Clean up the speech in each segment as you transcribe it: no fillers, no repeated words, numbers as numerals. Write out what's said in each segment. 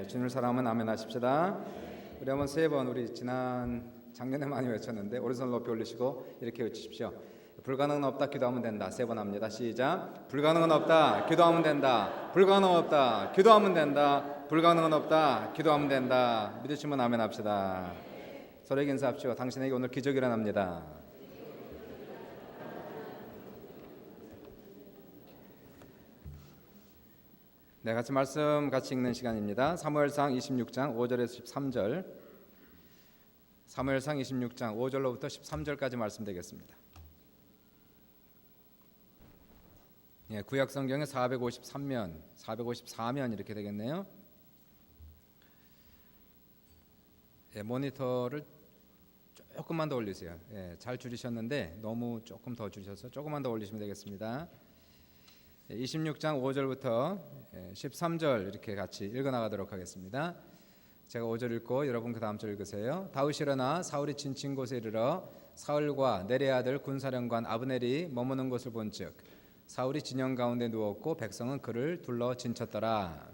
주님을 사랑하면 아멘 하십시다. 우리 한번 세 번 우리 작년에 많이 외쳤는데 오른손 높이 올리시고 이렇게 외치십시오. 불가능은 없다 기도하면 된다. 세 번 합니다. 시작. 불가능은 없다 기도하면 된다. 불가능은 없다 기도하면 된다. 불가능은 없다 기도하면 된다. 믿으시면 아멘 합시다. 서로에게 인사합시오. 당신에게 오늘 기적이 일어납니다. 네, 같이 말씀 같이 읽는 시간입니다. 사무엘상 26장 5절에서 13절. 사무엘상 26장 5절로부터 13절까지 말씀되겠습니다. 예, 구약 성경에 453면, 454면 이렇게 되겠네요. 예, 모니터를 조금만 더 올리세요. 예, 잘 줄이셨는데 너무 조금 더 줄이셔서 조금만 더 올리시면 되겠습니다. 26장 5절부터 13절 이렇게 같이 읽어나가도록 하겠습니다. 제가 5절 읽고 여러분 그 다음 절 읽으세요. 다윗이 일어나 사울이 진친 곳에 이르러 사울과 네리의 아들 군사령관 아브넬이 머무는 곳을 본즉 사울이 진영 가운데 누웠고 백성은 그를 둘러 진쳤더라.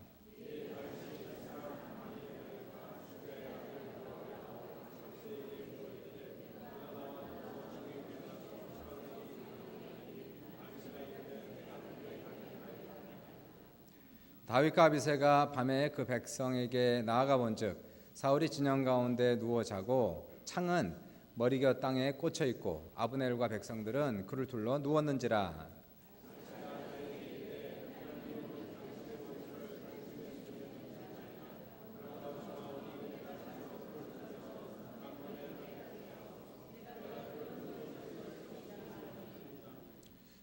다윗과 아비새가 밤에 그 백성에게 나아가 본즉 사울이 진영 가운데 누워 자고 창은 머리곁 땅에 꽂혀 있고 아브넬과 백성들은 그를 둘러 누웠는지라.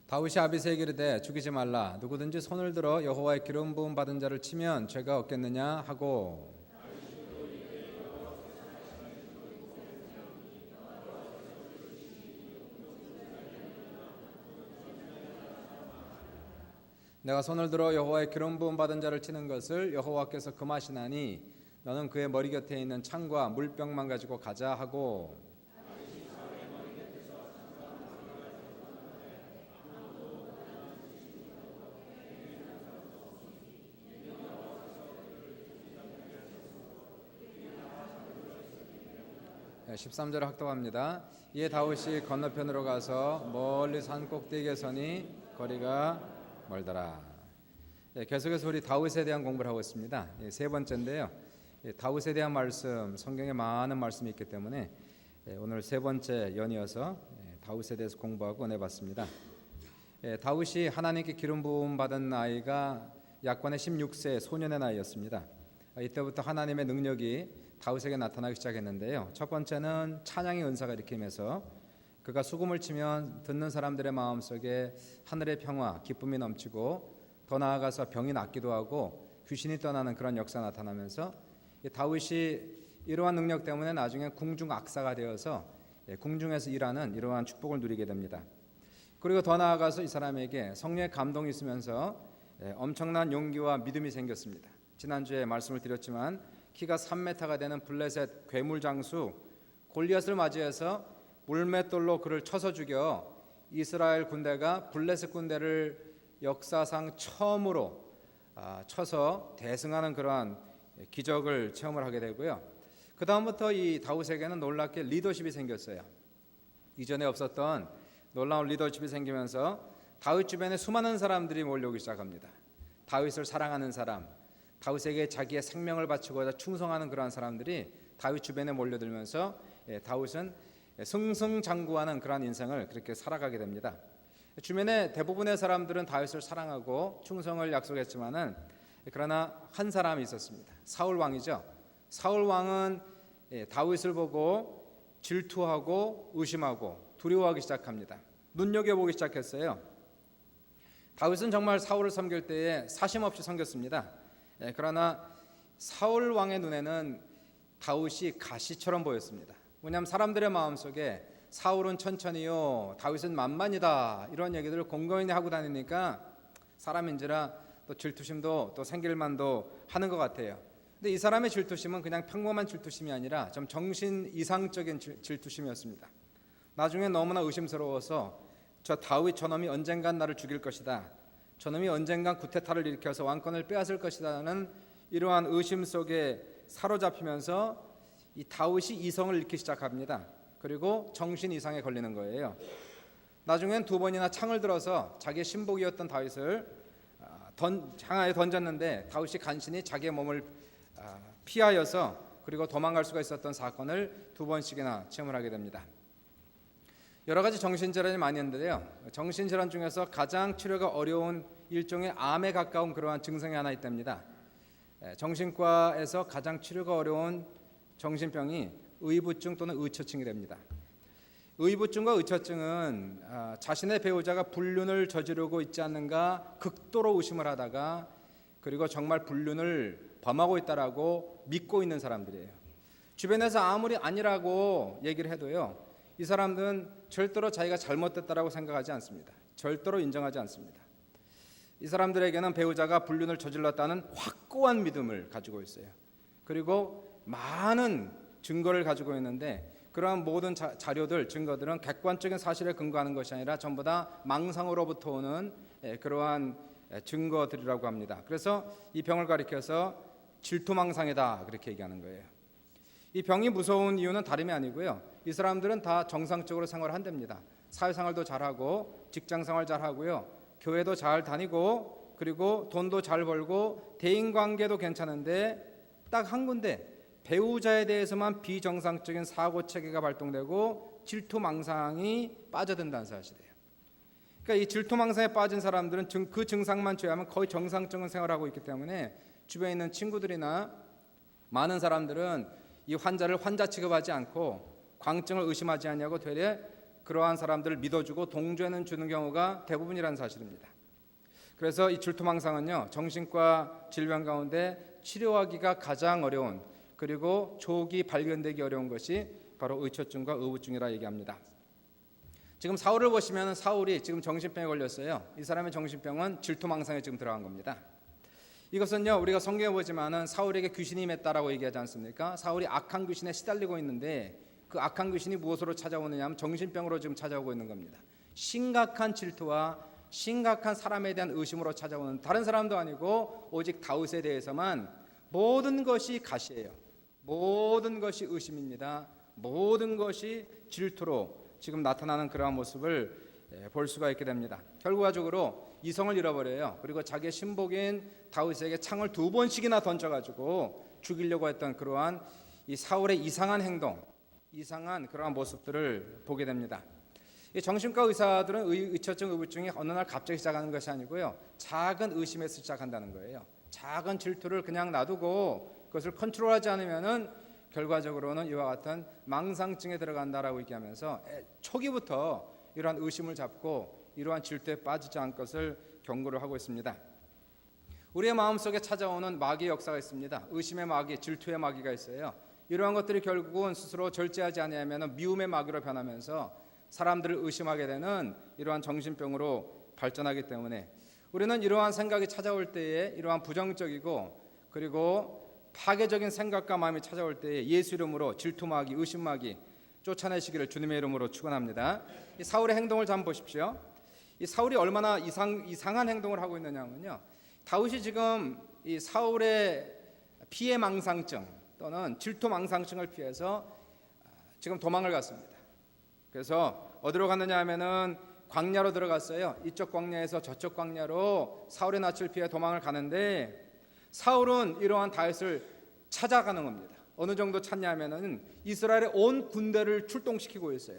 다윗이 아비새에게 이르되 죽이지 말라. 누구든지 손을 들어 여호와의 기름 부음 받은 자를 치면 죄가 없겠느냐 하고 내가 손을 들어 여호와의 기름 부음 받은 자를 치는 것을 여호와께서 금하시나니 너는 그의 머리 곁에 있는 창과 물병만 가지고 가자 하고 네, 13절을 학독합니다. 이에 다윗이 건너편으로 가서 멀리 산 꼭대기에 서니 거리가 멀더라. 네, 계속해서 우리 다윗에 대한 공부를 하고 있습니다. 세 번째인데요. 다윗에 대한 말씀, 성경에 많은 말씀이 있기 때문에 오늘 세 번째 연이어서 다윗에 대해서 공부하고 내봤습니다. 다윗이 하나님께 기름 부음 받은 나이가 약관의 16세 소년의 나이였습니다. 이때부터 하나님의 능력이 다윗에게 나타나기 시작했는데요. 첫 번째는 찬양의 은사가 일으키면서 그가 수금을 치면 듣는 사람들의 마음속에 하늘의 평화, 기쁨이 넘치고 더 나아가서 병이 낫기도 하고 귀신이 떠나는 그런 역사가 나타나면서 다윗이 이러한 능력 때문에 나중에 궁중 악사가 되어서 궁중에서 일하는 이러한 축복을 누리게 됩니다. 그리고 더 나아가서 이 사람에게 성령의 감동이 있으면서 엄청난 용기와 믿음이 생겼습니다. 지난주에 말씀을 드렸지만 키가 3m가 되는 블레셋 괴물 장수 골리앗을 맞이해서 물맷돌로 그를 쳐서 죽여 이스라엘 군대가 블레셋 군대를 역사상 처음으로 쳐서 대승하는 그러한 기적을 체험을 하게 되고요. 그 다음부터 이 다윗에게는 놀랍게 리더십이 생겼어요. 이전에 없었던 놀라운 리더십이 생기면서 다윗 주변에 수많은 사람들이 몰려오기 시작합니다. 다윗을 사랑하는 사람, 다윗에게 자기의 생명을 바치고자 충성하는 그러한 사람들이 다윗 주변에 몰려들면서 다윗은 승승장구하는 그러한 인생을 그렇게 살아가게 됩니다. 주변의 대부분의 사람들은 다윗을 사랑하고 충성을 약속했지만은 그러나 한 사람이 있었습니다. 사울 왕이죠. 사울 왕은 다윗을 보고 질투하고 의심하고 두려워하기 시작합니다. 눈여겨보기 시작했어요. 다윗은 정말 사울을 섬길 때에 사심없이 섬겼습니다. 그러나 사울 왕의 눈에는 다윗이 가시처럼 보였습니다. 왜냐하면 사람들의 마음속에 사울은 천천히요, 다윗은 만만이다 이런 얘기들을 공공연히 하고 다니니까 사람인지라 또 질투심도 또 생길 만도 하는 것 같아요. 근데 이 사람의 질투심은 그냥 평범한 질투심이 아니라 좀 정신 이상적인 질투심이었습니다. 나중에 너무나 의심스러워서 저 다윗 저놈이 언젠간 나를 죽일 것이다, 저놈이 언젠간 구테타를 일으켜서 왕권을 빼앗을 것이라는 이러한 의심 속에 사로잡히면서 이 다윗이 이성을 잃기 시작합니다. 그리고 정신 이상에 걸리는 거예요. 나중엔 두 번이나 창을 들어서 자기의 신복이었던 다윗을 장하에 던졌는데 다윗이 간신히 자기의 몸을 피하여서 그리고 도망갈 수가 있었던 사건을 두 번씩이나 체험을 하게 됩니다. 여러 가지 정신질환이 많이 있는데요. 정신질환 중에서 가장 치료가 어려운 일종의 암에 가까운 그러한 증상이 하나 있답니다. 정신과에서 가장 치료가 어려운 정신병이 의부증 또는 의처증이 됩니다. 의부증과 의처증은 자신의 배우자가 불륜을 저지르고 있지 않는가 극도로 의심을 하다가 그리고 정말 불륜을 범하고 있다라고 믿고 있는 사람들이에요. 주변에서 아무리 아니라고 얘기를 해도요, 이 사람들은 절대로 자기가 잘못됐다라고 생각하지 않습니다. 절대로 인정하지 않습니다. 이 사람들에게는 배우자가 불륜을 저질렀다는 확고한 믿음을 가지고 있어요. 그리고 많은 증거를 가지고 있는데 그러한 모든 자료들, 증거들은 객관적인 사실에 근거하는 것이 아니라 전부 다 망상으로부터 오는 그러한 증거들이라고 합니다. 그래서 이 병을 가리켜서 질투망상이다 그렇게 얘기하는 거예요. 이 병이 무서운 이유는 다름이 아니고요. 이 사람들은 다 정상적으로 생활을 한답니다. 사회생활도 잘하고 직장생활 잘하고요. 교회도 잘 다니고 그리고 돈도 잘 벌고 대인관계도 괜찮은데 딱 한 군데 배우자에 대해서만 비정상적인 사고체계가 발동되고 질투망상이 빠져든다는 사실이에요. 그러니까 이 질투망상에 빠진 사람들은 그 증상만 제외하면 거의 정상적인 생활을 하고 있기 때문에 주변에 있는 친구들이나 많은 사람들은 이 환자를 환자 취급하지 않고 광증을 의심하지 않냐고 되려 그러한 사람들을 믿어주고 동조해는 주는 경우가 대부분이라는 사실입니다. 그래서 이 질투망상은요, 정신과 질병 가운데 치료하기가 가장 어려운 그리고 조기 발견되기 어려운 것이 바로 의처증과 의부증이라 얘기합니다. 지금 사울을 보시면 사울이 지금 정신병에 걸렸어요. 이 사람의 정신병은 질투망상에 지금 들어간 겁니다. 이것은요, 우리가 성경에 보지만은 사울에게 귀신이 임했다라고 얘기하지 않습니까? 사울이 악한 귀신에 시달리고 있는데 그 악한 귀신이 무엇으로 찾아오느냐 하면 정신병으로 지금 찾아오고 있는 겁니다. 심각한 질투와 심각한 사람에 대한 의심으로 찾아오는, 다른 사람도 아니고 오직 다윗에 대해서만 모든 것이 가시예요. 모든 것이 의심입니다. 모든 것이 질투로 지금 나타나는 그러한 모습을 볼 수가 있게 됩니다. 결과적으로 이성을 잃어버려요. 그리고 자기의 신복인 다윗에게 창을 두 번씩이나 던져가지고 죽이려고 했던 그러한 이 사울의 이상한 행동, 이상한 그러한 모습들을 보게 됩니다. 이 정신과 의사들은 의처증, 의부증이 어느 날 갑자기 시작하는 것이 아니고요, 작은 의심에서 시작한다는 거예요. 작은 질투를 그냥 놔두고 그것을 컨트롤하지 않으면은 결과적으로는 이와 같은 망상증에 들어간다라고 얘기하면서 초기부터 이러한 의심을 잡고 이러한 질투에 빠지지 않을 것을 경고를 하고 있습니다. 우리의 마음속에 찾아오는 마귀의 역사가 있습니다. 의심의 마귀, 질투의 마귀가 있어요. 이러한 것들이 결국은 스스로 절제하지 않으면 미움의 마귀로 변하면서 사람들을 의심하게 되는 이러한 정신병으로 발전하기 때문에 우리는 이러한 생각이 찾아올 때에 이러한 부정적이고 그리고 파괴적인 생각과 마음이 찾아올 때에 예수 이름으로 질투마귀, 의심마귀 쫓아내시기를 주님의 이름으로 축원합니다. 이 사울의 행동을 한번 보십시오. 이 사울이 얼마나 이상한 행동을 하고 있느냐면요, 다윗이 지금 이 사울의 피해망상증 또는 질투망상증을 피해서 지금 도망을 갔습니다. 그래서 어디로 갔느냐 하면은 광야로 들어갔어요. 이쪽 광야에서 저쪽 광야로 사울의 낯을 피해 도망을 가는데 사울은 이러한 다윗을 찾아가는 겁니다. 어느 정도 찾냐면은 이스라엘의 온 군대를 출동시키고 있어요.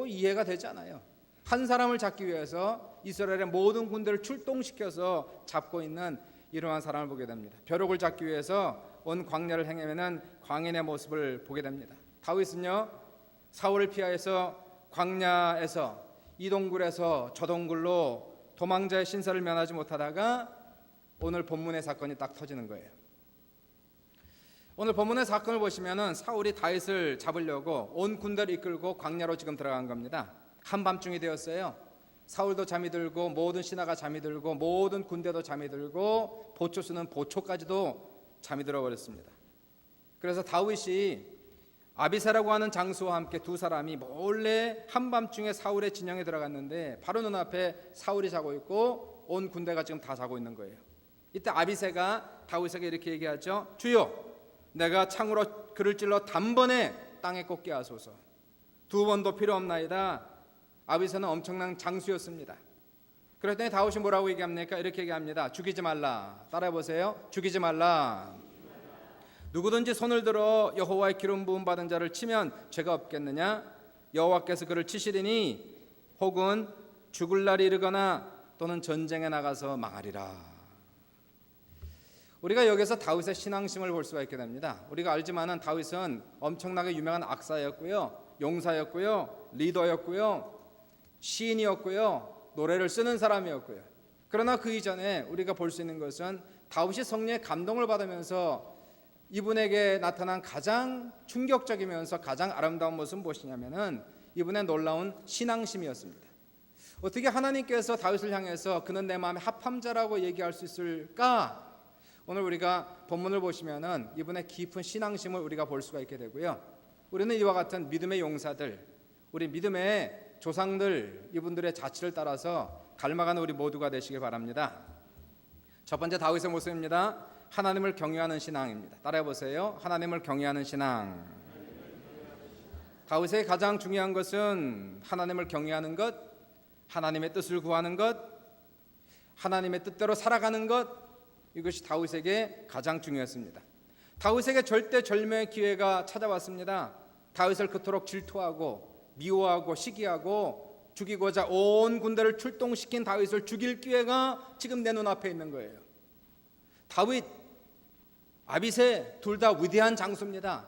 이해가 되지 않아요. 한 사람을 잡기 위해서 이스라엘의 모든 군대를 출동시켜서 잡고 있는 이러한 사람을 보게 됩니다. 벼룩을 잡기 위해서 온 광야를 행하면은 광인의 모습을 보게 됩니다. 다윗은요, 사울을 피하여서 광야에서 이 동굴에서 저 동굴로 도망자의 신세를 면하지 못하다가 오늘 본문의 사건이 딱 터지는 거예요. 오늘 본문의 사건을 보시면은 사울이 다윗을 잡으려고 온 군대를 이끌고 광야로 지금 들어간 겁니다. 한밤중이 되었어요. 사울도 잠이 들고 모든 신하가 잠이 들고 모든 군대도 잠이 들고 보초 쓰는 보초까지도 잠이 들어버렸습니다. 그래서 다윗이 아비새라고 하는 장수와 함께 두 사람이 몰래 한밤중에 사울의 진영에 들어갔는데 바로 눈앞에 사울이 자고 있고 온 군대가 지금 다 자고 있는 거예요. 이때 아비새가 다윗에게 이렇게 얘기하죠. 주여, 내가 창으로 그를 찔러 단번에 땅에 꽂게 하소서. 두 번도 필요 없나이다. 아비새는 엄청난 장수였습니다. 그랬더니 다윗이 뭐라고 얘기합니까? 이렇게 얘기합니다. 죽이지 말라. 따라해 보세요. 죽이지 말라. 누구든지 손을 들어 여호와의 기름 부음 받은 자를 치면 죄가 없겠느냐? 여호와께서 그를 치시리니 혹은 죽을 날이 이르거나 또는 전쟁에 나가서 망하리라. 우리가 여기서 다윗의 신앙심을 볼 수가 있게 됩니다. 우리가 알지만은 다윗은 엄청나게 유명한 악사였고요, 용사였고요, 리더였고요, 시인이었고요, 노래를 쓰는 사람이었고요. 그러나 그 이전에 우리가 볼 수 있는 것은 다윗이 성령의 감동을 받으면서 이분에게 나타난 가장 충격적이면서 가장 아름다운 모습은 무엇이냐면은 이분의 놀라운 신앙심이었습니다. 어떻게 하나님께서 다윗을 향해서 그는 내 마음의 합함자라고 얘기할 수 있을까? 오늘 우리가 본문을 보시면은 이분의 깊은 신앙심을 우리가 볼 수가 있게 되고요. 우리는 이와 같은 믿음의 용사들, 우리 믿음의 조상들, 이분들의 자취를 따라서 갈망하는 우리 모두가 되시길 바랍니다. 첫 번째 다윗의 모습입니다. 하나님을 경외하는 신앙입니다. 따라해 보세요. 하나님을 경외하는 신앙. 다윗의 가장 중요한 것은 하나님을 경외하는 것, 하나님의 뜻을 구하는 것, 하나님의 뜻대로 살아가는 것, 이것이 다윗에게 가장 중요했습니다. 다윗에게 절대절명의 기회가 찾아왔습니다. 다윗을 그토록 질투하고 미워하고 시기하고 죽이고자 온 군대를 출동시킨 다윗을 죽일 기회가 지금 내 눈앞에 있는 거예요. 다윗, 아비새 둘 다 위대한 장수입니다.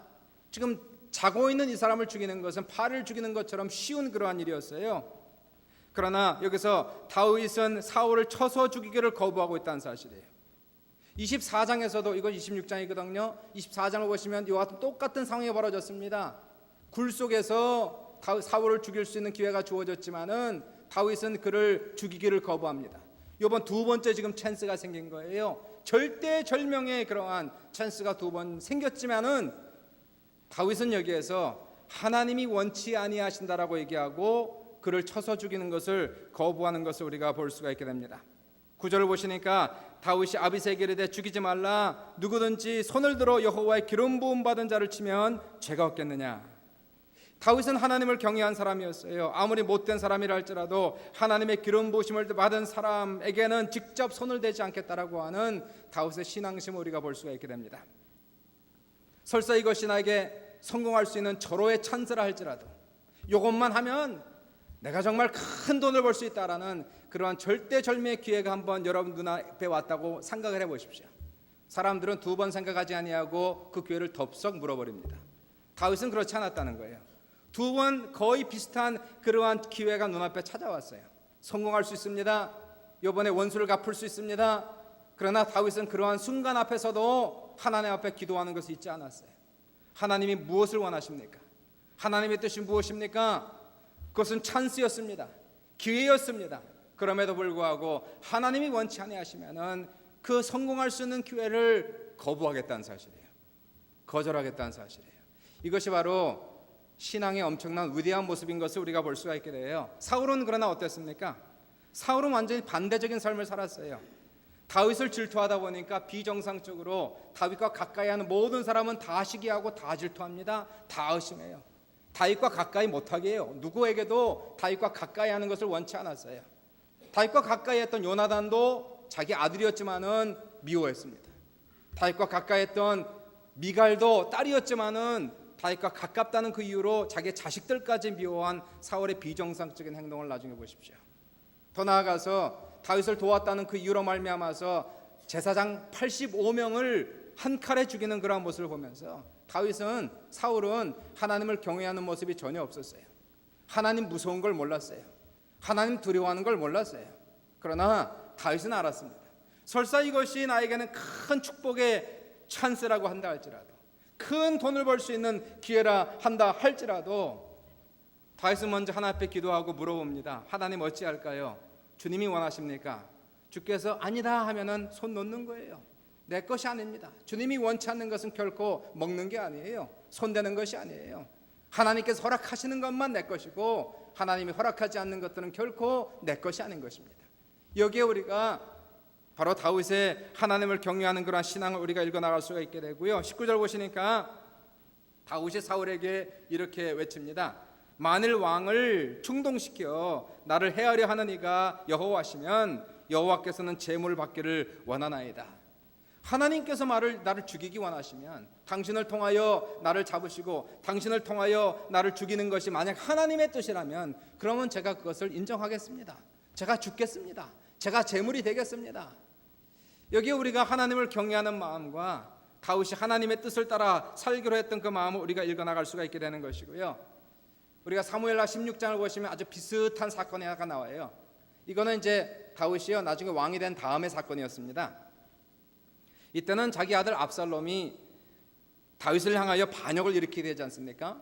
지금 자고 있는 이 사람을 죽이는 것은 파를 죽이는 것처럼 쉬운 그러한 일이었어요. 그러나 여기서 다윗은 사울을 쳐서 죽이기를 거부하고 있다는 사실이에요. 24장에서도 이건 26장이거든요. 24장을 보시면 이와 같은 똑같은 상황이 벌어졌습니다. 굴 속에서 사울을 죽일 수 있는 기회가 주어졌지만은 다윗은 그를 죽이기를 거부합니다. 이번 두 번째 지금 찬스가 생긴 거예요. 절대절명의 그러한 찬스가 두 번 생겼지만은 다윗은 여기에서 하나님이 원치 아니하신다라고 얘기하고 그를 쳐서 죽이는 것을 거부하는 것을 우리가 볼 수가 있게 됩니다. 9절을 보시니까 다윗이 아비새에게 이르되 죽이지 말라. 누구든지 손을 들어 여호와의 기름 부음 받은 자를 치면 죄가 없겠느냐. 다윗은 하나님을 경외한 사람이었어요. 아무리 못된 사람이라 할지라도 하나님의 기름 부으심을 받은 사람에게는 직접 손을 대지 않겠다라고 하는 다윗의 신앙심을 우리가 볼 수가 있게 됩니다. 설사 이것이 나에게 성공할 수 있는 절호의 찬스라 할지라도 이것만 하면 내가 정말 큰 돈을 벌 수 있다라는 그러한 절대절명의 기회가 한번 여러분 눈앞에 왔다고 생각을 해보십시오. 사람들은 두 번 생각하지 아니하고 그 기회를 덥석 물어버립니다. 다윗은 그렇지 않았다는 거예요. 두 번 거의 비슷한 그러한 기회가 눈앞에 찾아왔어요. 성공할 수 있습니다. 이번에 원수를 갚을 수 있습니다. 그러나 다윗은 그러한 순간 앞에서도 하나님 앞에 기도하는 것을 잊지 않았어요. 하나님이 무엇을 원하십니까? 하나님의 뜻이 무엇입니까? 그것은 찬스였습니다. 기회였습니다. 그럼에도 불구하고 하나님이 원치 아니하시면은 그 성공할 수 있는 기회를 거부하겠다는 사실이에요. 거절하겠다는 사실이에요. 이것이 바로 신앙의 엄청난 위대한 모습인 것을 우리가 볼 수가 있게 돼요. 사울은 그러나 어땠습니까? 사울은 완전히 반대적인 삶을 살았어요. 다윗을 질투하다 보니까 비정상적으로 다윗과 가까이 하는 모든 사람은 다 시기하고 다 질투합니다. 다 의심해요. 다윗과 가까이 못하게 해요. 누구에게도 다윗과 가까이 하는 것을 원치 않았어요. 다윗과 가까이 했던 요나단도 자기 아들이었지만은 미워했습니다. 다윗과 가까이 했던 미갈도 딸이었지만은 다윗과 가깝다는 그 이유로 자기 자식들까지 미워한 사울의 비정상적인 행동을 나중에 보십시오. 더 나아가서 다윗을 도왔다는 그 이유로 말미암아서 제사장 85명을 한 칼에 죽이는 그런 모습을 보면서 사울은 하나님을 경외하는 모습이 전혀 없었어요. 하나님 무서운 걸 몰랐어요. 하나님 두려워하는 걸 몰랐어요. 그러나 다윗은 알았습니다. 설사 이것이 나에게는 큰 축복의 찬스라고 한다 할지라도, 큰 돈을 벌 수 있는 기회라 한다 할지라도 다윗은 먼저 하나님 앞에 기도하고 물어봅니다. 하나님 어찌할까요? 주님이 원하십니까? 주께서 아니다 하면은 손 놓는 거예요. 내 것이 아닙니다. 주님이 원치 않는 것은 결코 먹는 게 아니에요. 손대는 것이 아니에요. 하나님께서 허락하시는 것만 내 것이고 하나님이 허락하지 않는 것들은 결코 내 것이 아닌 것입니다. 여기에 우리가 바로 다윗의 하나님을 경외하는 그러한 신앙을 우리가 읽어나갈 수가 있게 되고요. 19절 보시니까 다윗이 사울에게 이렇게 외칩니다. 만일 왕을 충동시켜 나를 해하려 하는 이가 여호와시면 여호와께서는 제물을 받기를 원하나이다. 하나님께서 나를 죽이기 원하시면, 당신을 통하여 나를 잡으시고 당신을 통하여 나를 죽이는 것이 만약 하나님의 뜻이라면, 그러면 제가 그것을 인정하겠습니다. 제가 죽겠습니다. 제가 제물이 되겠습니다. 여기에 우리가 하나님을 경외하는 마음과 다윗이 하나님의 뜻을 따라 살기로 했던 그 마음을 우리가 읽어나갈 수가 있게 되는 것이고요. 우리가 사무엘하 16장을 보시면 아주 비슷한 사건이 하나 나와요. 이거는 이제 다윗이요 나중에 왕이 된 다음의 사건이었습니다. 이때는 자기 아들 압살롬이 다윗을 향하여 반역을 일으키게 되지 않습니까?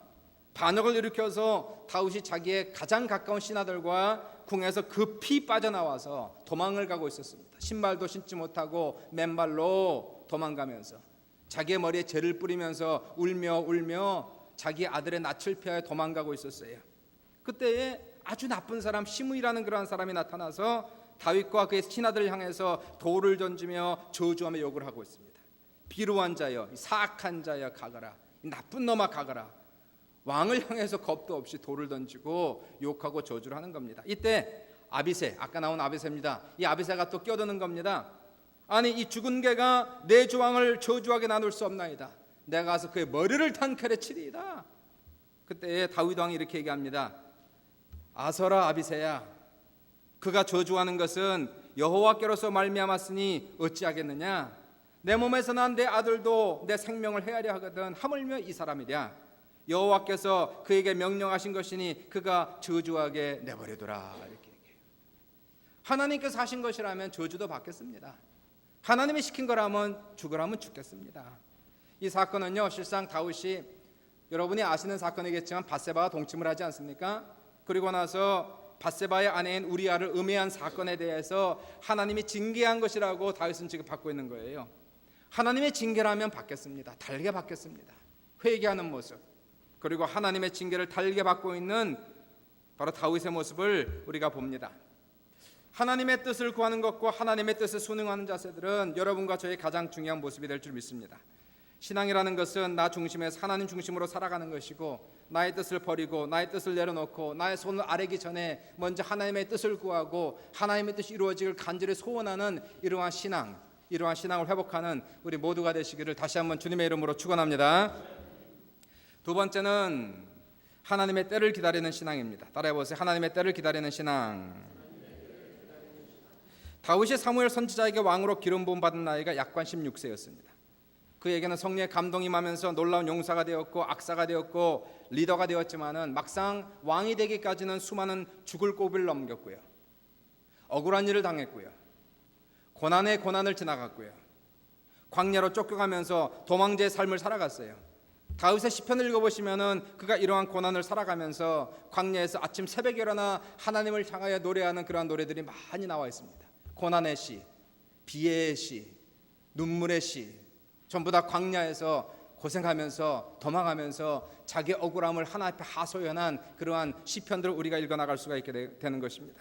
반역을 일으켜서 다윗이 자기의 가장 가까운 신하들과 궁에서 급히 빠져나와서 도망을 가고 있었습니다. 신발도 신지 못하고 맨발로 도망가면서 자기의 머리에 재를 뿌리면서 울며 자기 아들의 낯을 피하여 도망가고 있었어요. 그때에 아주 나쁜 사람 시므이라는 그러한 사람이 나타나서 다윗과 그의 신하들을 향해서 돌을 던지며 저주하며 욕을 하고 있습니다. 비루한 자여, 사악한 자여 가거라, 나쁜 놈아 가거라. 왕을 향해서 겁도 없이 돌을 던지고 욕하고 저주를 하는 겁니다. 이때 아비새, 아까 나온 아비새입니다. 이 아비새가 또 끼어드는 겁니다. 아니 이 죽은 개가 내 조왕을 저주하게 나눌 수 없나이다. 내가 가서 그의 머리를 단칼에 치리이다. 그때 다윗 왕이 이렇게 얘기합니다. 아서라 아비새야, 그가 저주하는 것은 여호와께로서 말미암았으니 어찌하겠느냐. 내 몸에서 난 내 아들도 내 생명을 헤아려 하거든 하물며 이 사람이랴. 여호와께서 그에게 명령하신 것이니 그가 저주하게 내버려두라. 이렇게 얘기해요. 하나님께서 하신 것이라면 저주도 받겠습니다. 하나님이 시킨 거라면 죽으라면 죽겠습니다. 이 사건은요 실상 다윗이, 여러분이 아시는 사건이겠지만 밧세바와 동침을 하지 않습니까? 그리고 나서 밧세바의 아내인 우리아를 음해한 사건에 대해서 하나님이 징계한 것이라고 다윗은 지금 받고 있는 거예요. 하나님의 징계라면 받겠습니다. 달게 받겠습니다. 회개하는 모습, 그리고 하나님의 징계를 달게 받고 있는 바로 다윗의 모습을 우리가 봅니다. 하나님의 뜻을 구하는 것과 하나님의 뜻에 순응하는 자세들은 여러분과 저의 가장 중요한 모습이 될 줄 믿습니다. 신앙이라는 것은 나 중심에서 하나님 중심으로 살아가는 것이고, 나의 뜻을 버리고 나의 뜻을 내려놓고 나의 손을 아래기 전에 먼저 하나님의 뜻을 구하고 하나님의 뜻이 이루어지길 간절히 소원하는 이러한 신앙을 회복하는 우리 모두가 되시기를 다시 한번 주님의 이름으로 축원합니다. 두 번째는 하나님의 때를 기다리는 신앙입니다. 따라해보세요. 하나님의 때를 기다리는 신앙. 다윗이 사무엘 선지자에게 왕으로 기름 부음 받은 나이가 약관 16세였습니다. 그에게는 성령의 감동이 임하면서 놀라운 용사가 되었고 악사가 되었고 리더가 되었지만은 막상 왕이 되기까지는 수많은 죽을 고비를 넘겼고요, 억울한 일을 당했고요, 고난의 고난을 지나갔고요, 광야로 쫓겨가면서 도망자의 삶을 살아갔어요. 다윗의 시편을 읽어보시면은 그가 이러한 고난을 살아가면서 광야에서 아침 새벽에 일어나 하나님을 향하여 노래하는 그러한 노래들이 많이 나와 있습니다. 고난의 시, 비애의 시, 눈물의 시, 전부 다 광야에서 고생하면서 도망하면서 자기 억울함을 하나 앞에 하소연한 그러한 시편들을 우리가 읽어나갈 수가 있게 되는 것입니다.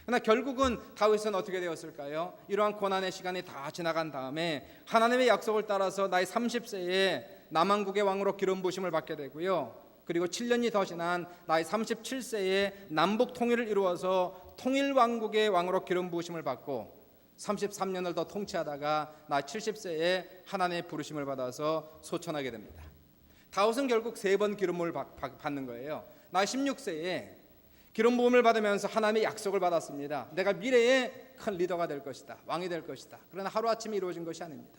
그러나 결국은 다윗은 어떻게 되었을까요? 이러한 고난의 시간이 다 지나간 다음에 하나님의 약속을 따라서 나이 30세에 남왕국의 왕으로 기름 부으심을 받게 되고요, 그리고 7년이 더 지난 나이 37세에 남북 통일을 이루어서 통일왕국의 왕으로 기름 부으심을 받고 33년을 더 통치하다가 나이 70세에 하나님의 부르심을 받아서 소천하게 됩니다. 다윗은 결국 3번 기름을 받는 거예요. 나이 16세에 기름 부음을 받으면서 하나님의 약속을 받았습니다. 내가 미래에 큰 리더가 될 것이다, 왕이 될 것이다. 그러나 하루아침에 이루어진 것이 아닙니다.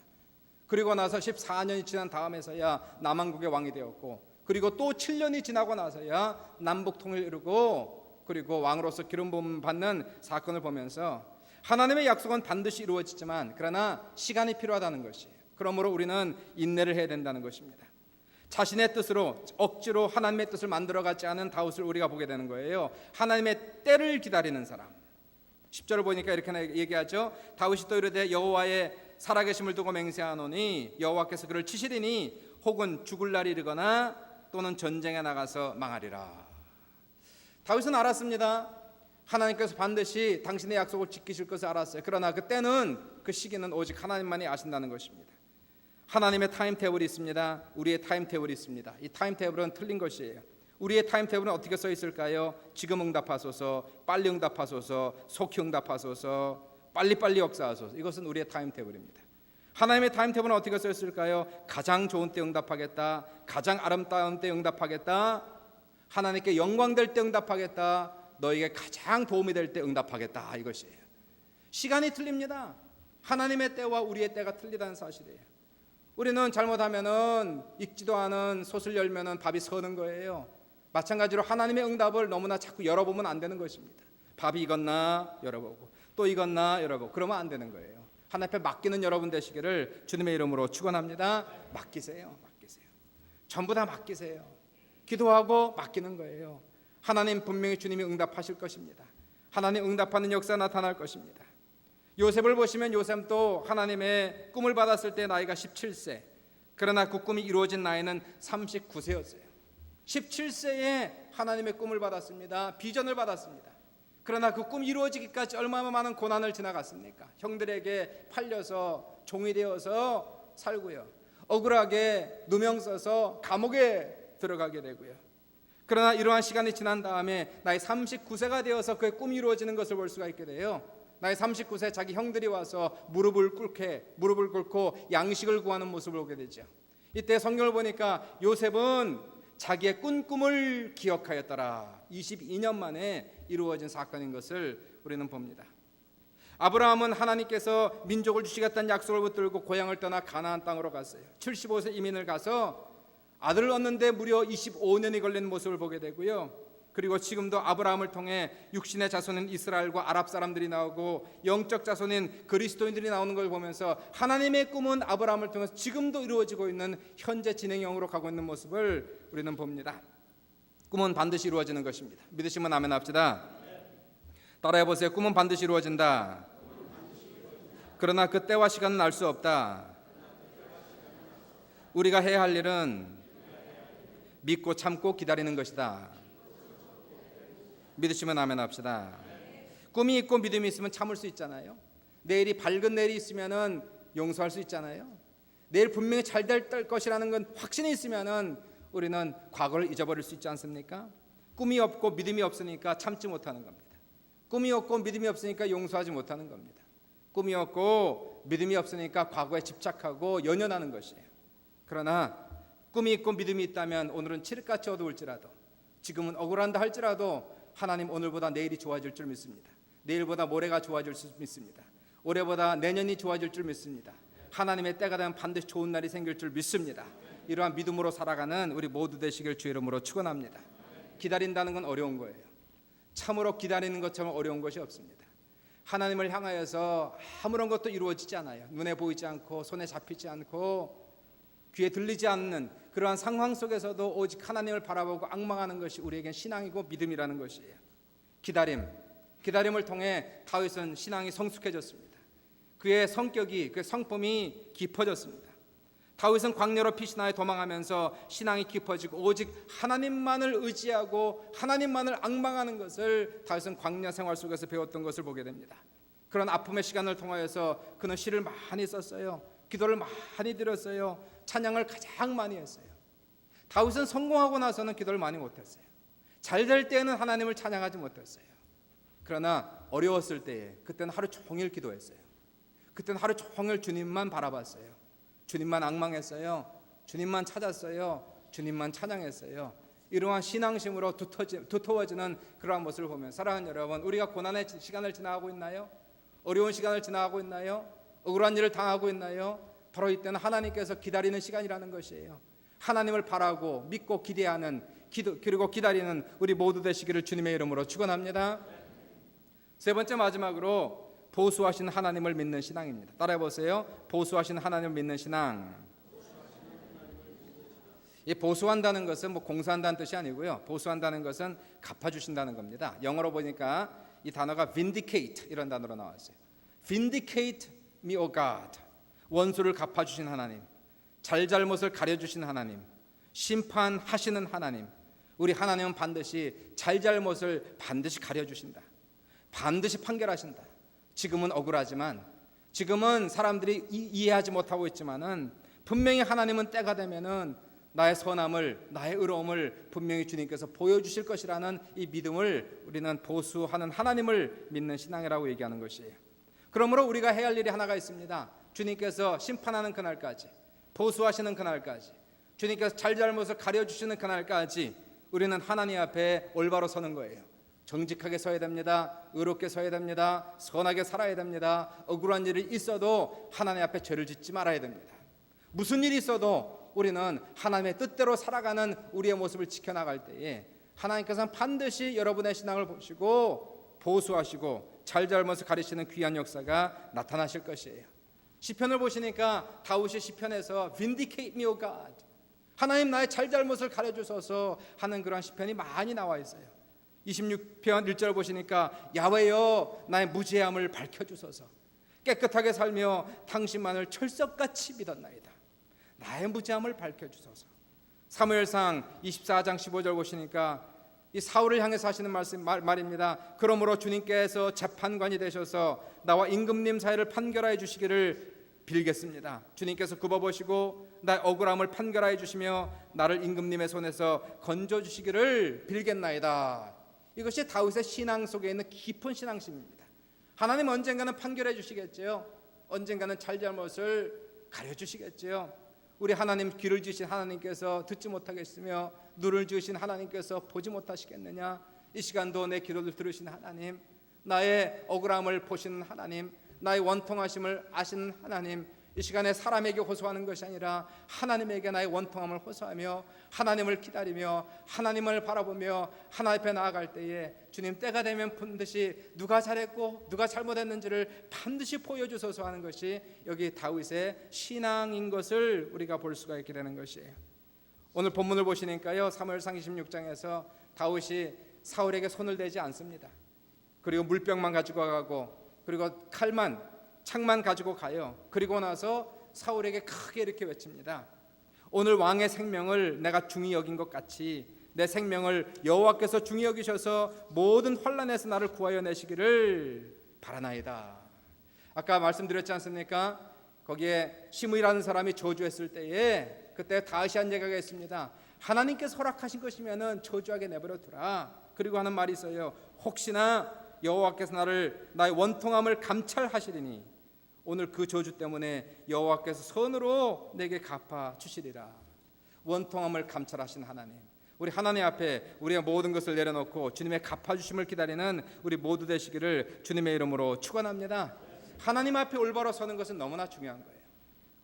그리고 나서 14년이 지난 다음에서야 남왕국의 왕이 되었고, 그리고 또 7년이 지나고 나서야 남북 통일을 이루고, 그리고 왕으로서 기름 부음 받는 사건을 보면서 하나님의 약속은 반드시 이루어지지만 그러나 시간이 필요하다는 것이에요. 그러므로 우리는 인내를 해야 된다는 것입니다. 자신의 뜻으로 억지로 하나님의 뜻을 만들어가지 않은 다윗을 우리가 보게 되는 거예요. 하나님의 때를 기다리는 사람. 10절을 보니까 이렇게 얘기하죠. 다윗이 또 이르되 여호와의 살아계심을 두고 맹세하노니 여호와께서 그를 치시리니 혹은 죽을 날이 이르거나 또는 전쟁에 나가서 망하리라. 다윗은 알았습니다. 하나님께서 반드시 당신의 약속을 지키실 것을 알았어요. 그러나 그때는, 그 시기는 오직 하나님만이 아신다는 것입니다. 하나님의 타임테이블이 있습니다. 우리의 타임테이블이 있습니다. 이 타임테이블은 틀린 것이에요. 우리의 타임테이블은 어떻게 써 있을까요? 지금 응답하소서, 빨리 응답하소서, 속히 응답하소서, 빨리빨리 역사하소서. 이것은 우리의 타임테이블입니다. 하나님의 타임테이블은 어떻게 써 있을까요? 가장 좋은 때 응답하겠다, 가장 아름다운 때 응답하겠다, 하나님께 영광될 때 응답하겠다, 너에게 가장 도움이 될 때 응답하겠다, 이것이에요. 시간이 틀립니다. 하나님의 때와 우리의 때가 틀리다는 사실이에요. 우리는 잘못하면은 읽지도 않은 솥을 열면은 밥이 서는 거예요. 마찬가지로 하나님의 응답을 너무나 자꾸 열어보면 안 되는 것입니다. 밥이 익었나 열어보고, 또 익었나 열어보고, 그러면 안 되는 거예요. 하나님 앞에 맡기는 여러분 되시기를 주님의 이름으로 축원합니다. 맡기세요. 전부 다 맡기세요. 기도하고 맡기는 거예요. 하나님 분명히 주님이 응답하실 것입니다. 하나님 응답하는 역사 나타날 것입니다. 요셉을 보시면 요셉도 하나님의 꿈을 받았을 때 나이가 17세, 그러나 그 꿈이 이루어진 나이는 39세였어요. 17세에 하나님의 꿈을 받았습니다. 비전을 받았습니다. 그러나 그 꿈이 이루어지기까지 얼마나 많은 고난을 지나갔습니까? 형들에게 팔려서 종이 되어서 살고요, 억울하게 누명 써서 감옥에 들어가게 되고요. 그러나 이러한 시간이 지난 다음에 나이 39세가 되어서 그의 꿈이 이루어지는 것을 볼 수가 있게 돼요. 나이 39세 자기 형들이 와서 무릎을 꿇고 양식을 구하는 모습을 보게 되죠. 이때 성경을 보니까 요셉은 자기의 꾼 꿈을 기억하였더라. 22년 만에 이루어진 사건인 것을 우리는 봅니다. 아브라함은 하나님께서 민족을 주시겠다는 약속을 붙들고 고향을 떠나 가나안 땅으로 갔어요. 75세 이민을 가서 아들을 얻는데 무려 25년이 걸린 모습을 보게 되고요. 그리고 지금도 아브라함을 통해 육신의 자손인 이스라엘과 아랍 사람들이 나오고 영적 자손인 그리스도인들이 나오는 걸 보면서 하나님의 꿈은 아브라함을 통해서 지금도 이루어지고 있는 현재 진행형으로 가고 있는 모습을 우리는 봅니다. 꿈은 반드시 이루어지는 것입니다. 믿으시면 아멘 합시다. 따라해 보세요. 꿈은 반드시 이루어진다. 그러나 그 때와 시간은 알 수 없다. 우리가 해야 할 일은 믿고 참고 기다리는 것이다. 믿으시면 아멘 합시다. 꿈이 있고 믿음이 있으면 참을 수 있잖아요. 내일이 밝은 내일이 있으면은 용서할 수 있잖아요. 내일 분명히 잘 될 것이라는 건 확신이 있으면은 우리는 과거를 잊어버릴 수 있지 않습니까? 꿈이 없고 믿음이 없으니까 참지 못하는 겁니다. 꿈이 없고 믿음이 없으니까 용서하지 못하는 겁니다. 꿈이 없고 믿음이 없으니까 과거에 집착하고 연연하는 것이에요. 그러나 꿈이 있고 믿음이 있다면 오늘은 칠흑같이 어두울지라도, 지금은 억울한다 할지라도 하나님 오늘보다 내일이 좋아질 줄 믿습니다. 내일보다 모레가 좋아질 줄 믿습니다. 올해보다 내년이 좋아질 줄 믿습니다. 하나님의 때가 되면 반드시 좋은 날이 생길 줄 믿습니다. 이러한 믿음으로 살아가는 우리 모두 되시길 주 이름으로 축원합니다. 기다린다는 건 어려운 거예요. 참으로 기다리는 것처럼 어려운 것이 없습니다. 하나님을 향하여서 아무런 것도 이루어지지 않아요. 눈에 보이지 않고 손에 잡히지 않고 귀에 들리지 않는 그러한 상황 속에서도 오직 하나님을 바라보고 앙망하는 것이 우리에겐 신앙이고 믿음이라는 것이에요. 기다림을 통해 다윗은 신앙이 성숙해졌습니다. 그의 성격이, 그의 성품이 깊어졌습니다. 다윗은 광야로 피신하여 도망하면서 신앙이 깊어지고 오직 하나님만을 의지하고 하나님만을 앙망하는 것을 다윗은 광야 생활 속에서 배웠던 것을 보게 됩니다. 그런 아픔의 시간을 통하여서 그는 시를 많이 썼어요. 기도를 많이 드렸어요. 찬양을 가장 많이 했어요. 다윗은 성공하고 나서는 기도를 많이 못했어요. 잘 될 때는 하나님을 찬양하지 못했어요. 그러나 어려웠을 때에 그때는 하루 종일 기도했어요. 그때는 하루 종일 주님만 바라봤어요. 주님만 앙망했어요. 주님만 찾았어요. 주님만 찬양했어요. 이러한 신앙심으로 두터워지는 그러한 모습을 보면, 사랑하는 여러분, 우리가 고난의 시간을 지나가고 있나요? 어려운 시간을 지나가고 있나요? 억울한 일을 당하고 있나요? 바로 이때는 하나님께서 기다리는 시간이라는 것이에요. 하나님을 바라고 믿고 기대하는 그리고 기다리는 우리 모두 되시기를 주님의 이름으로 축원합니다. 세 번째 마지막으로 보수하신 하나님을 믿는 신앙입니다. 따라해 보세요. 보수하신 하나님을 믿는 신앙. 이 보수한다는 것은 공수한다는 뜻이 아니고요. 보수한다는 것은 갚아주신다는 겁니다. 영어로 보니까 이 단어가 vindicate 이런 단어로 나왔어요. Vindicate me, O God. 원수를 갚아주신 하나님, 잘잘못을 가려주신 하나님, 심판하시는 하나님. 우리 하나님은 반드시 잘잘못을 반드시 가려주신다. 반드시 판결하신다. 지금은 억울하지만, 지금은 사람들이 이해하지 못하고 있지만은 분명히 하나님은 때가 되면은 나의 선함을, 나의 의로움을 분명히 주님께서 보여주실 것이라는 이 믿음을 우리는 보수하는 하나님을 믿는 신앙이라고 얘기하는 것이에요. 그러므로 우리가 해야 할 일이 하나가 있습니다. 주님께서 심판하는 그날까지, 보수하시는 그날까지, 주님께서 잘잘못을 가려주시는 그날까지 우리는 하나님 앞에 올바로 서는 거예요. 정직하게 서야 됩니다. 의롭게 서야 됩니다. 선하게 살아야 됩니다. 억울한 일이 있어도 하나님 앞에 죄를 짓지 말아야 됩니다. 무슨 일이 있어도 우리는 하나님의 뜻대로 살아가는 우리의 모습을 지켜나갈 때에 하나님께서는 반드시 여러분의 신앙을 보시고 보수하시고 잘잘못을 가리시는 귀한 역사가 나타나실 것이에요. 시편을 보시니까 다윗이 시편에서 Vindicate me, O God, 하나님 나의 잘잘못을 가려주소서 하는 그런 시편이 많이 나와 있어요. 26편 1절 보시니까 야훼여 나의 무죄함을 밝혀주소서, 깨끗하게 살며 당신만을 철석같이 믿었나이다. 나의 무죄함을 밝혀주소서. 사무엘상 24장 15절 보시니까 이 사울을 향해서 하시는 말입니다. 그러므로 주님께서 재판관이 되셔서 나와 임금님 사이를 판결하여 주시기를 빌겠습니다. 주님께서 굽어보시고 나의 억울함을 판결하여 주시며 나를 임금님의 손에서 건져주시기를 빌겠나이다. 이것이 다윗의 신앙 속에 있는 깊은 신앙심입니다. 하나님 언젠가는 판결해 주시겠지요. 언젠가는 잘잘못을 가려주시겠지요. 우리 하나님, 귀를 주신 하나님께서 듣지 못하겠으며 눈을 주신 하나님께서 보지 못하시겠느냐. 이 시간도 내 기도를 들으신 하나님, 나의 억울함을 보시는 하나님, 나의 원통하심을 아시는 하나님, 이 시간에 사람에게 호소하는 것이 아니라 하나님에게 나의 원통함을 호소하며 하나님을 기다리며 하나님을 바라보며 하나님 앞에 나아갈 때에 주님 때가 되면 반드시 누가 잘했고 누가 잘못했는지를 반드시 보여주소서 하는 것이 여기 다윗의 신앙인 것을 우리가 볼 수가 있게 되는 것이에요. 오늘 본문을 보시니까요, 사무엘상 26장에서 다윗이 사울에게 손을 대지 않습니다. 그리고 물병만 가지고 가고, 그리고 창만 가지고 가요. 그리고 나서 사울에게 크게 이렇게 외칩니다. 오늘 왕의 생명을 내가 중히 여긴 것 같이 내 생명을 여호와께서 중히 여기셔서 모든 환난에서 나를 구하여 내시기를 바라나이다. 아까 말씀드렸지 않습니까? 거기에 시므이라는 사람이 저주했을 때에 그때 다윗이 한 얘기가 있습니다. 하나님께서 허락하신 것이면은 저주하게 내버려 두라. 그리고 하는 말이 있어요. 혹시나 여호와께서 나의 원통함을 감찰하시리니 오늘 그 저주 때문에 여호와께서 선으로 내게 갚아 주시리라. 원통함을 감찰하신 하나님, 우리 하나님 앞에 우리의 모든 것을 내려놓고 주님의 갚아주심을 기다리는 우리 모두 되시기를 주님의 이름으로 축원합니다. 하나님 앞에 올바로 서는 것은 너무나 중요한 거예요.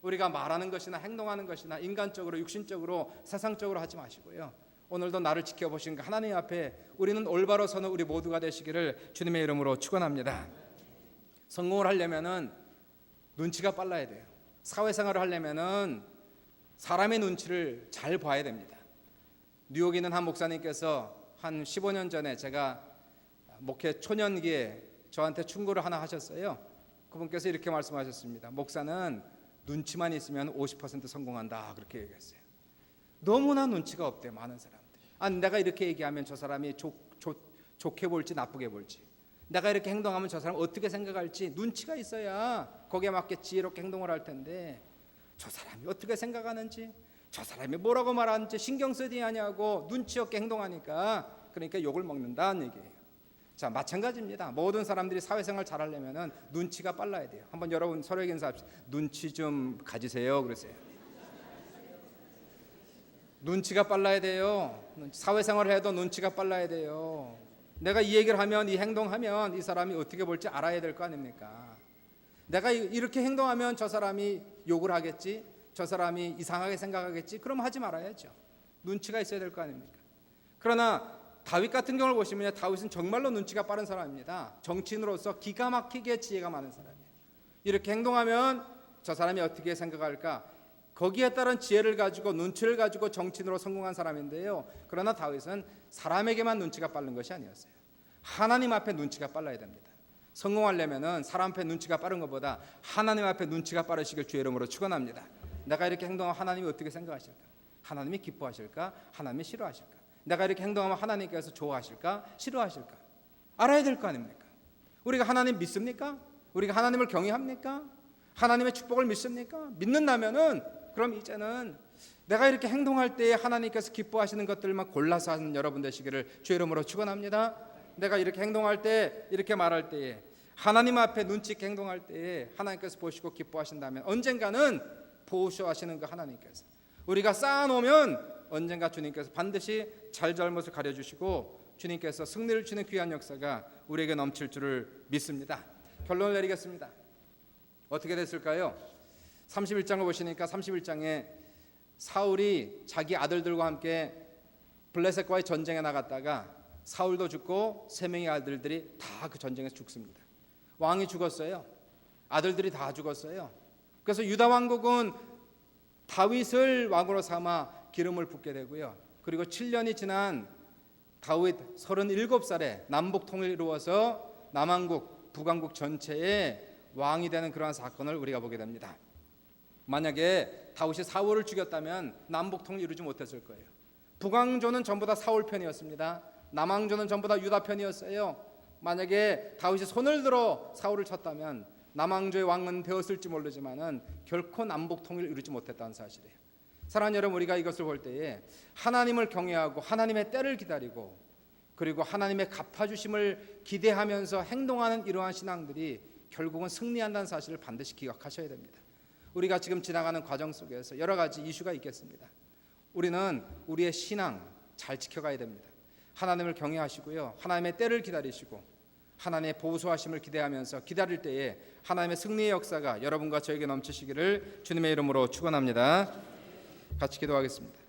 우리가 말하는 것이나 행동하는 것이나 인간적으로 육신적으로 세상적으로 하지 마시고요, 오늘도 나를 지켜보신 하나님 앞에 우리는 올바로 서는 우리 모두가 되시기를 주님의 이름으로 축원합니다. 성공을 하려면은 눈치가 빨라야 돼요. 사회생활을 하려면은 사람의 눈치를 잘 봐야 됩니다. 뉴욕에 있는 한 목사님께서 한 15년 전에 제가 목회 초년기에 저한테 충고를 하나 하셨어요. 그분께서 이렇게 말씀하셨습니다. 목사는 눈치만 있으면 50% 성공한다, 그렇게 얘기했어요. 너무나 눈치가 없대요, 많은 사람들. 내가 이렇게 얘기하면 저 사람이 좋게 볼지 나쁘게 볼지, 내가 이렇게 행동하면 저 사람 어떻게 생각할지 눈치가 있어야 거기에 맞게 지혜롭게 행동을 할 텐데, 저 사람이 어떻게 생각하는지, 저 사람이 뭐라고 말하는지 신경 쓰지 않냐고 눈치 없게 행동하니까, 그러니까 욕을 먹는다는 얘기예요. 자, 마찬가지입니다. 모든 사람들이 사회생활 잘하려면 눈치가 빨라야 돼요. 한번 여러분 서로에게 인사합시다. 눈치 좀 가지세요, 그러세요. 눈치가 빨라야 돼요. 사회생활을 해도 눈치가 빨라야 돼요. 내가 이 얘기를 하면, 이 행동하면 이 사람이 어떻게 볼지 알아야 될 거 아닙니까? 내가 이렇게 행동하면 저 사람이 욕을 하겠지, 저 사람이 이상하게 생각하겠지, 그럼 하지 말아야죠. 눈치가 있어야 될 거 아닙니까? 그러나 다윗 같은 경우를 보시면 다윗은 정말로 눈치가 빠른 사람입니다. 정치인으로서 기가 막히게 지혜가 많은 사람이에요. 이렇게 행동하면 저 사람이 어떻게 생각할까, 거기에 따른 지혜를 가지고 눈치를 가지고 정치인으로 성공한 사람인데요. 그러나 다윗은 사람에게만 눈치가 빠른 것이 아니었어요. 하나님 앞에 눈치가 빨라야 됩니다. 성공하려면 사람 앞에 눈치가 빠른 것보다 하나님 앞에 눈치가 빠르시길 주의 이름으로 축원합니다. 내가 이렇게 행동하면 하나님이 어떻게 생각하실까? 하나님이 기뻐하실까? 하나님이 싫어하실까? 내가 이렇게 행동하면 하나님께서 좋아하실까? 싫어하실까? 알아야 될 거 아닙니까? 우리가 하나님 믿습니까? 우리가 하나님을 경외합니까? 하나님의 축복을 믿습니까? 믿는다면은 그럼 이제는 내가 이렇게 행동할 때에 하나님께서 기뻐하시는 것들만 골라서 하는 여러분 되시기를 주의 이름으로 축원합니다. 내가 이렇게 행동할 때, 이렇게 말할 때에, 하나님 앞에 눈치 있게 행동할 때에 하나님께서 보시고 기뻐하신다면 언젠가는 보호하시는 그 하나님께서 우리가 쌓아놓으면 언젠가 주님께서 반드시 잘잘못을 가려주시고 주님께서 승리를 주는 귀한 역사가 우리에게 넘칠 줄을 믿습니다. 결론을 내리겠습니다. 어떻게 됐을까요? 31장을 보시니까 31장에 사울이 자기 아들들과 함께 블레셋과의 전쟁에 나갔다가 사울도 죽고 3명의 아들들이 다 그 전쟁에서 죽습니다. 왕이 죽었어요. 아들들이 다 죽었어요. 그래서 유다 왕국은 다윗을 왕으로 삼아 기름을 붓게 되고요. 그리고 7년이 지난 다윗 37살에 남북 통일을 이루어서 남왕국, 북왕국 전체의 왕이 되는 그러한 사건을 우리가 보게 됩니다. 만약에 다윗이 사울을 죽였다면 남북 통일 이루지 못했을 거예요. 북왕조는 전부 다 사울 편이었습니다. 남왕조는 전부 다 유다 편이었어요. 만약에 다윗이 손을 들어 사울을 쳤다면 남왕조의 왕은 되었을지 모르지만은 결코 남북 통일을 이루지 못했다는 사실이에요. 사랑하는 여러분, 우리가 이것을 볼 때에 하나님을 경외하고 하나님의 때를 기다리고 그리고 하나님의 갚아주심을 기대하면서 행동하는 이러한 신앙들이 결국은 승리한다는 사실을 반드시 기억하셔야 됩니다. 우리가 지금 지나가는 과정 속에서 여러 가지 이슈가 있겠습니다. 우리는 우리의 신앙 잘 지켜가야 됩니다. 하나님을 경외하시고요, 하나님의 때를 기다리시고 하나님의 보호하심을 기대하면서 기다릴 때에 하나님의 승리의 역사가 여러분과 저에게 넘치시기를 주님의 이름으로 축원합니다. 같이 기도하겠습니다.